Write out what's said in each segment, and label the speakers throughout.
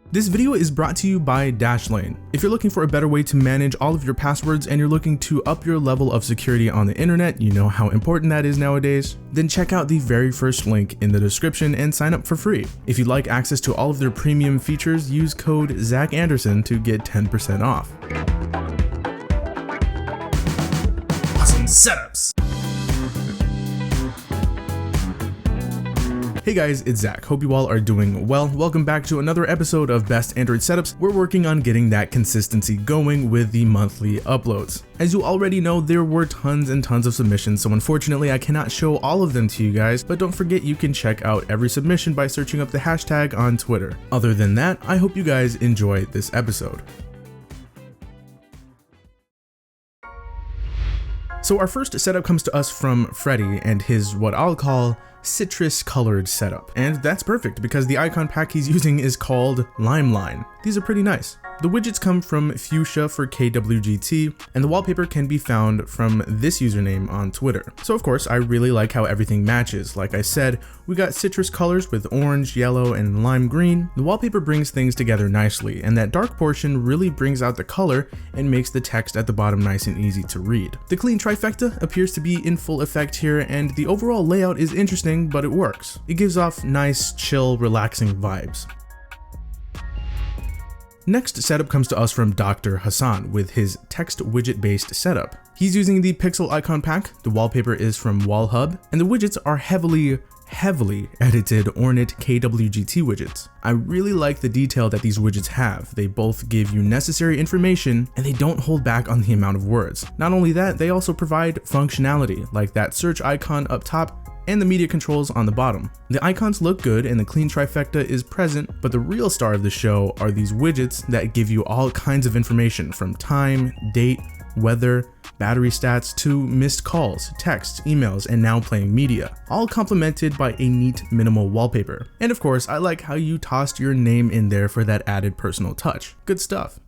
Speaker 1: This video is brought to you by Dashlane. If you're looking for a better way to manage all of your passwords and you're looking to up your level of security on the internet, you know how important that is nowadays, then check out the very first link in the description and sign up for free. If you'd like access to all of their premium features, use code ZachAnderson to get 10% off. Awesome setups! Hey guys, it's Zach. Hope you all are doing well. Welcome back to another episode of Best Android Setups. We're working on getting that consistency going with the monthly uploads. As you already know, there were tons and tons of submissions, so unfortunately I cannot show all of them to you guys, but don't forget you can check out every submission by searching up the hashtag on Twitter. Other than that, I hope you guys enjoy this episode. So our first setup comes to us from Freddie and his what I'll call citrus colored setup. And that's perfect because the icon pack he's using is called Limeline. These are pretty nice. The widgets come from Fuchsia for KWGT, and the wallpaper can be found from this username on Twitter. So of course, I really like how everything matches. Like I said, we got citrus colors with orange, yellow, and lime green. The wallpaper brings things together nicely, and that dark portion really brings out the color and makes the text at the bottom nice and easy to read. The clean trifecta appears to be in full effect here, and the overall layout is interesting, but it works. It gives off nice, chill, relaxing vibes. Next setup comes to us from Dr. Hassan with his text widget based setup. He's using the pixel icon pack, the wallpaper is from WallHub, and the widgets are heavily edited ornate KWGT widgets. I really like the detail that these widgets have. They both give you necessary information and they don't hold back on the amount of words. Not only that, they also provide functionality like that search icon up top and the media controls on the bottom. The icons look good and the clean trifecta is present, but the real star of the show are these widgets that give you all kinds of information from time, date, weather, battery stats to missed calls, texts, emails, and now playing media, all complemented by a neat minimal wallpaper. And of course, I like how you tossed your name in there for that added personal touch. Good stuff.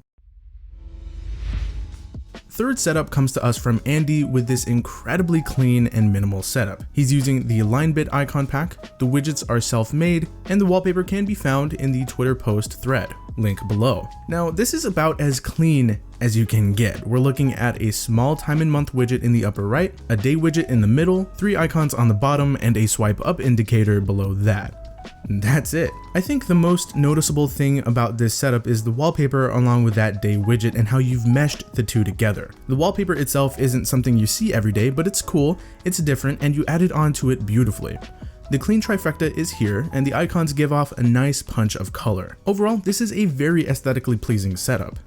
Speaker 1: Third setup comes to us from Andy with this incredibly clean and minimal setup. He's using the LineBit icon pack, the widgets are self-made, and the wallpaper can be found in the Twitter post thread, link below. Now this is about as clean as you can get. We're looking at a small time and month widget in the upper right, a day widget in the middle, 3 icons on the bottom, and a swipe up indicator below that. That's it. I think the most noticeable thing about this setup is the wallpaper along with that day widget and how you've meshed the two together. The wallpaper itself isn't something you see every day, but it's cool, it's different, and you added onto it beautifully. The clean trifecta is here, and the icons give off a nice punch of color. Overall, this is a very aesthetically pleasing setup.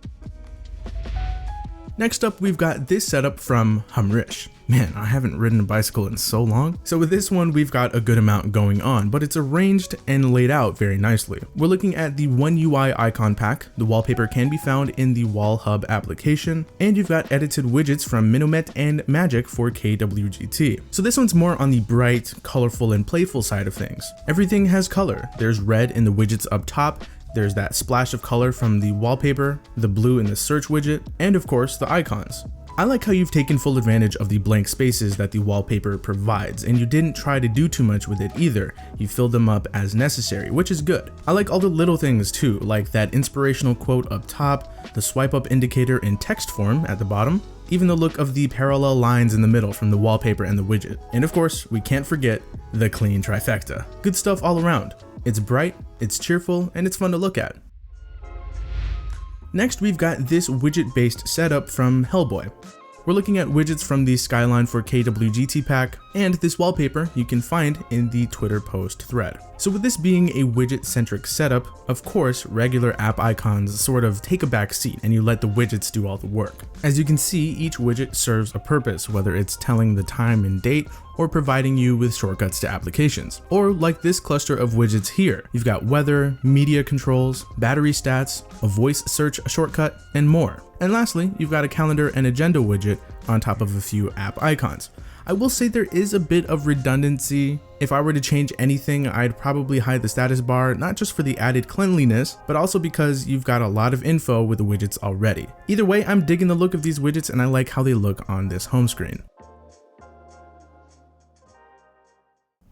Speaker 1: Next up, we've got this setup from Hamrish. Man, I haven't ridden a bicycle in so long. So with this one, we've got a good amount going on, but it's arranged and laid out very nicely. We're looking at the One UI icon pack. The wallpaper can be found in the WallHub application, and you've got edited widgets from Minomet and Magic for KWGT. So this one's more on the bright, colorful, and playful side of things. Everything has color. There's red in the widgets up top, there's that splash of color from the wallpaper, the blue in the search widget, and of course the icons. I like how you've taken full advantage of the blank spaces that the wallpaper provides, and you didn't try to do too much with it either. You filled them up as necessary, which is good. I like all the little things too, like that inspirational quote up top, the swipe up indicator in text form at the bottom, even the look of the parallel lines in the middle from the wallpaper and the widget. And of course, we can't forget the clean trifecta. Good stuff all around. It's bright, it's cheerful, and it's fun to look at. Next, we've got this widget-based setup from Hellboy. We're looking at widgets from the Skyline for KWGT pack, and this wallpaper you can find in the Twitter post thread. So with this being a widget-centric setup, of course, regular app icons sort of take a back seat and you let the widgets do all the work. As you can see, each widget serves a purpose, whether it's telling the time and date or providing you with shortcuts to applications. Or like this cluster of widgets here, you've got weather, media controls, battery stats, a voice search shortcut, and more. And lastly, you've got a calendar and agenda widget on top of a few app icons. I will say there is a bit of redundancy. If I were to change anything, I'd probably hide the status bar, not just for the added cleanliness, but also because you've got a lot of info with the widgets already. Either way, I'm digging the look of these widgets and I like how they look on this home screen.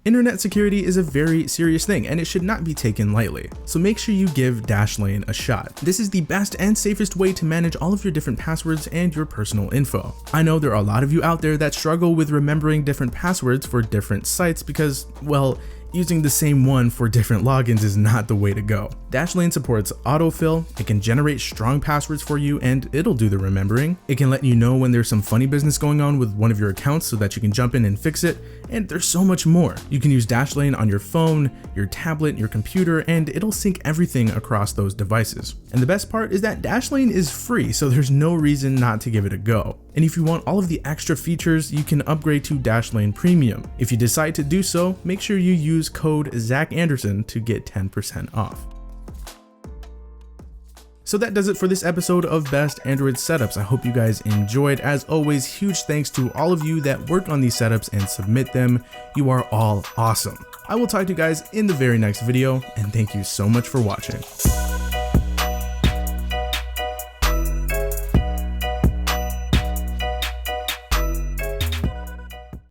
Speaker 1: Internet security is a very serious thing and it should not be taken lightly, so make sure you give Dashlane a shot. This is the best and safest way to manage all of your different passwords and your personal info. I know there are a lot of you out there that struggle with remembering different passwords for different sites because, well, using the same one for different logins is not the way to go. Dashlane supports autofill, it can generate strong passwords for you and it'll do the remembering. It can let you know when there's some funny business going on with one of your accounts so that you can jump in and fix it, and there's so much more. You can use Dashlane on your phone, your tablet, your computer, and it'll sync everything across those devices. And the best part is that Dashlane is free, so there's no reason not to give it a go. And if you want all of the extra features, you can upgrade to Dashlane Premium. If you decide to do so, make sure you use code ZachAnderson to get 10% off. So that does it for this episode of Best Android Setups. I hope you guys enjoyed. As always, huge thanks to all of you that work on these setups and submit them. You are all awesome. I will talk to you guys in the very next video, and thank you so much for watching.